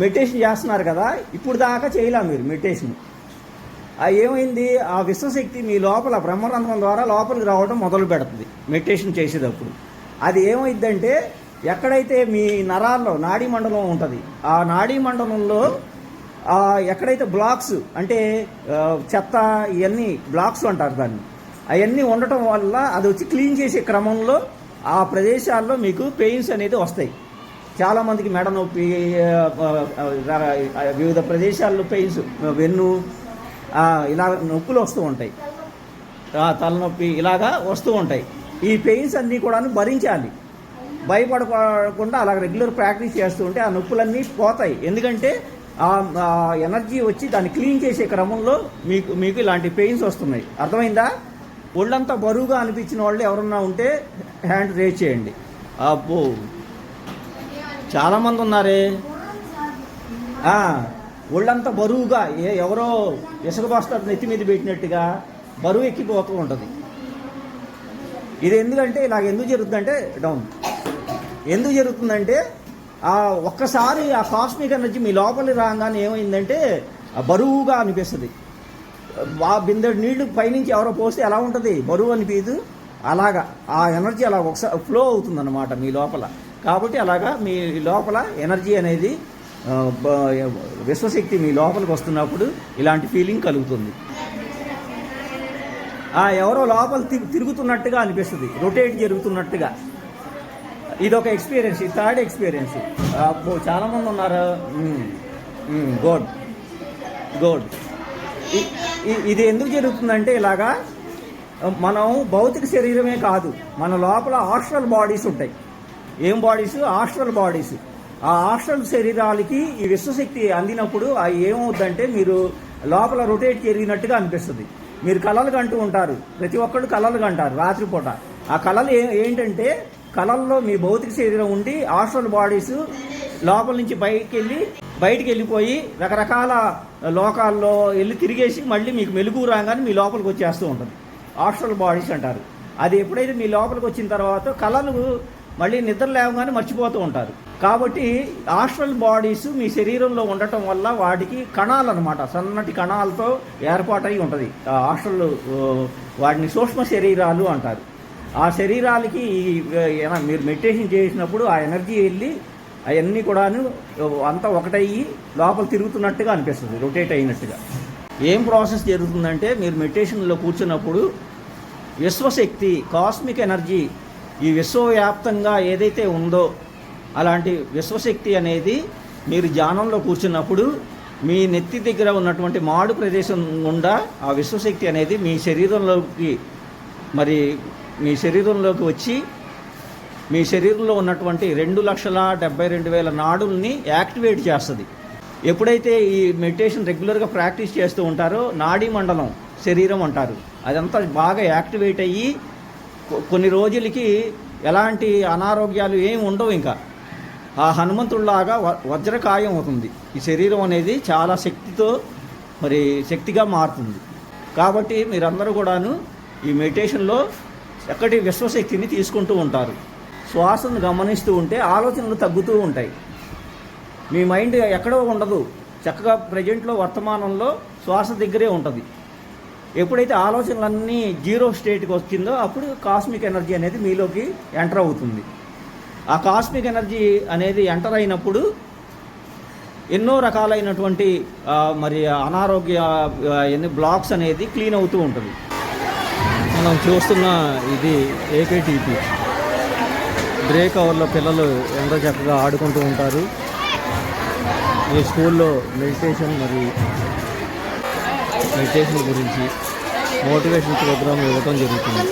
Meditation చేస్తున్నారు కదా, ఇప్పుడు దాకా చేయలే మీరు మెడిటేషన్. ఏమైంది, ఆ విశ్వశక్తి మీ లోపల బ్రహ్మరంధ్రం ద్వారా లోపలికి రావడం మొదలు పెడుతుంది మెడిటేషన్ చేసేటప్పుడు. అది ఏమైందంటే, ఎక్కడైతే మీ నరాల్లో నాడీ మండలం ఉంటుంది, ఆ నాడీ మండలంలో ఎక్కడైతే బ్లాక్స్ అంటే చెత్త ఇవన్నీ బ్లాక్స్ అంటారు దాన్ని, అవన్నీ ఉండటం వల్ల అది వచ్చి క్లీన్ చేసే క్రమంలో ఆ ప్రదేశాల్లో మీకు పెయిన్స్ అనేది వస్తాయి. చాలామందికి మెడ నొప్పి, వివిధ ప్రదేశాల్లో పెయిన్స్, వెన్ను ఇలా నొప్పులు వస్తూ ఉంటాయి, తలనొప్పి ఇలాగా వస్తూ ఉంటాయి. ఈ పెయిన్స్ అన్నీ కూడా భరించాలి, భయపడకుండా అలా రెగ్యులర్ ప్రాక్టీస్ చేస్తూ ఉంటే ఆ నొప్పులన్నీ పోతాయి. ఎందుకంటే ఆ ఎనర్జీ వచ్చి దాన్ని క్లీన్ చేసే క్రమంలో మీకు ఇలాంటి పెయిన్స్ వస్తున్నాయి. అర్థమైందా? ఒళ్ళంతా బరువుగా అనిపించిన వాళ్ళు ఎవరన్నా ఉంటే హ్యాండ్ రేజ్ చేయండి. అబ్బో చాలామంది ఉన్నారే. ఒళ్ళంతా బరువుగా ఎవరో ఇసుక బస్తా నెత్తి మీద పెట్టినట్టుగా బరువు ఎక్కిపోతూ ఉంటుంది. ఇది ఎందుకంటే ఎందుకు జరుగుతుందంటే ఎందుకు జరుగుతుందంటే ఒక్కసారి ఆ కాస్మిక్ ఎనర్జీ మీ లోపలికి రాగానే ఏమైందంటే బరువుగా అనిపిస్తుంది. బిందెడు నీళ్లు పైనుంచి ఎవరో పోస్తే ఎలా ఉంటుంది, బరువు అనిపించదు. అలాగా ఆ ఎనర్జీ అలా ఒకసారి ఫ్లో అవుతుంది అన్నమాట మీ లోపల. కాబట్టి అలాగా మీ లోపల ఎనర్జీ అనేది విశ్వశక్తి మీ లోపలికి వస్తున్నప్పుడు ఇలాంటి ఫీలింగ్ కలుగుతుంది. ఎవరో లోపల తిరుగుతున్నట్టుగా అనిపిస్తుంది, రొటేట్ జరుగుతున్నట్టుగా. ఇదొక ఎక్స్పీరియన్స్, ఈ థర్డ్ ఎక్స్పీరియన్స్. చాలామంది ఉన్నారు. గుడ్. ఇది ఎందుకు జరుగుతుందంటే ఇలాగా మనం భౌతిక శరీరమే కాదు, మన లోపల ఆస్ట్రల్ బాడీస్ ఉంటాయి. ఏం బాడీస్? Astral bodies. ఆ ఆస్ట్రల్ శరీరాలకి ఈ విశ్వశక్తి అందినప్పుడు ఏమవుద్దంటే మీరు లోపల రొటేట్ జరిగినట్టుగా అనిపిస్తుంది. మీరు కళలు కంటూ ఉంటారు, ప్రతి ఒక్కళ్ళు కళలు కంటారు రాత్రిపూట. ఆ కళలు ఏంటంటే, కళల్లో మీ భౌతిక శరీరం ఉండి ఆస్ట్రల్ బాడీస్ లోపల నుంచి బయటికి వెళ్ళిపోయి రకరకాల లోకాల్లో వెళ్ళి తిరిగేసి మళ్ళీ మీకు మెలుగు రాగానే మీ లోపలికి వచ్చేస్తూ ఉంటుంది. ఆస్ట్రల్ బాడీస్ అంటారు. అది ఎప్పుడైతే మీ లోపలికి వచ్చిన తర్వాత కళలు మళ్ళీ నిద్ర లేవగానే మర్చిపోతూ ఉంటారు. కాబట్టి ఆస్ట్రల్ బాడీస్ మీ శరీరంలో ఉండటం వల్ల వాటికి కణాలు అనమాట, సన్నటి కణాలతో ఏర్పాటై ఉంటుంది. ఆస్ట్రల్ వాటిని సూక్ష్మ శరీరాలు అంటారు. ఆ శరీరాలకి మీరు మెడిటేషన్ చేసినప్పుడు ఆ ఎనర్జీ వెళ్ళి అవన్నీ కూడాను అంతా ఒకటయ్యి లోపల తిరుగుతున్నట్టుగా అనిపిస్తుంది, రొటేట్ అయినట్టుగా. ఏం ప్రాసెస్ జరుగుతుందంటే, మీరు మెడిటేషన్లో కూర్చున్నప్పుడు విశ్వశక్తి, కాస్మిక్ ఎనర్జీ ఈ విశ్వవ్యాప్తంగా ఏదైతే ఉందో అలాంటి విశ్వశక్తి అనేది మీరు ధ్యానంలో కూర్చున్నప్పుడు మీ నెత్తి దగ్గర ఉన్నటువంటి మాడు ప్రదేశం గుండా ఆ విశ్వశక్తి అనేది మీ శరీరంలోకి వచ్చి మీ శరీరంలో ఉన్నటువంటి 2,72,000 నాడుల్ని యాక్టివేట్ చేస్తుంది. ఎప్పుడైతే ఈ మెడిటేషన్ రెగ్యులర్గా ప్రాక్టీస్ చేస్తూ ఉంటారో నాడీ మండలం శరీరం అంటారు, అదంతా బాగా యాక్టివేట్ అయ్యి కొన్ని రోజులకి ఎలాంటి అనారోగ్యాలు ఏమి ఉండవు. ఇంకా ఆ హనుమంతుడిలాగా వజ్రకాయం అవుతుంది ఈ శరీరం అనేది, చాలా శక్తిగా మారుతుంది. కాబట్టి మీరందరూ కూడాను ఈ మెడిటేషన్లో చక్కటి విశ్వశక్తిని తీసుకుంటూ ఉంటారు. శ్వాసను గమనిస్తూ ఉంటే ఆలోచనలు తగ్గుతూ ఉంటాయి. మీ మైండ్ ఎక్కడో ఉండదు, చక్కగా ప్రజెంట్లో వర్తమానంలో శ్వాస దగ్గరే ఉంటుంది. ఎప్పుడైతే ఆలోచనలన్నీ జీరో స్టేట్కి వచ్చిందో అప్పుడు కాస్మిక్ ఎనర్జీ అనేది మీలోకి ఎంటర్ అవుతుంది. ఆ కాస్మిక్ ఎనర్జీ అనేది ఎంటర్ అయినప్పుడు ఎన్నో రకాలైనటువంటి అనారోగ్య బ్లాక్స్ అనేది క్లీన్ అవుతూ ఉంటుంది. మనం చూస్తున్న ఇది ఏకేటీపీ బ్రేక్ అవర్లో పిల్లలు ఎంతో చక్కగా ఆడుకుంటూ ఉంటారు. ఈ స్కూల్లో మెడిటేషన్ గురించి మోటివేషన్ ప్రోగ్రామ్ ఇవ్వటం జరుగుతుంది.